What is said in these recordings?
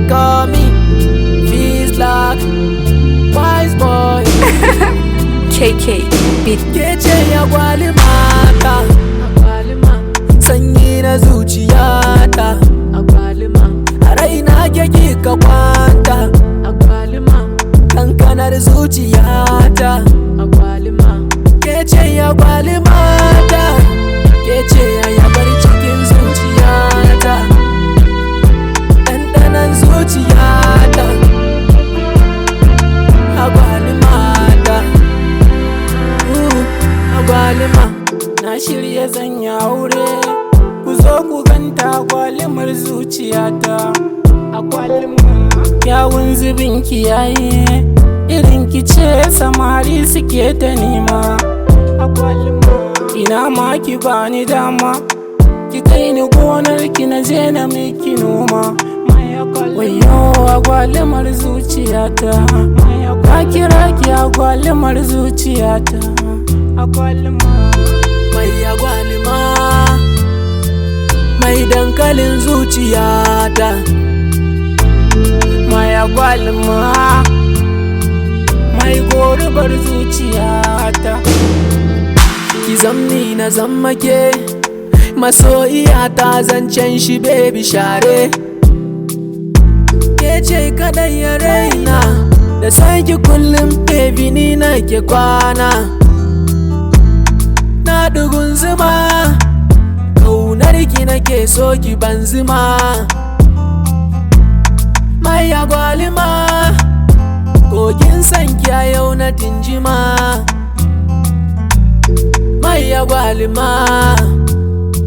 call me feels like wise boy. KK beat. Kece ya gwali mata, sanyi na zuciyata, a raina keke ka kwanta, kankanar zuciyata. Kece ya gwali mata, kece ya yabar cikin zuciyata, ɗanɗanon zuciyata. Agwalima na shirya zan yi aure, ku zo ku ganta agwalimar zuciyata. Agwalima kyawun zubin kiyaye, irin ki ce samari suke ta nema. Agwalima ina ma ki bani dama, ki kai ni gonar ki na je na miki noma. Wayo agwalimar zuciyata, ka kira ki agwalimar zuciyata. Mai agwalima, mai dankalin zuciyata. Mai agwalima, mai gorubar zuciyata. Ki zamni na zammake, masoyiyata zancen shi baby share. Kece kadai ya raina, da sanki kullum baby ni nake kwana. Na dugun zuma, kaunar ki nake so ki ban zuma. Mai agwalima, kogin sanki a yau na tinjima. Mai agwalima,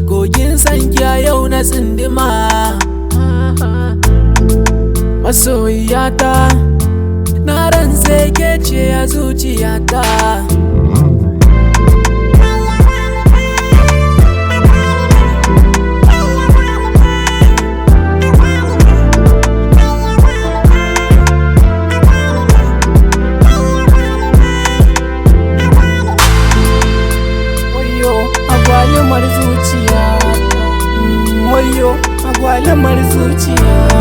kogin sanki a yau na tsindima. Masoyiyata, na rantse kece a zuciyata. Agwalimar zuciya, wayo agwalimar zuciya.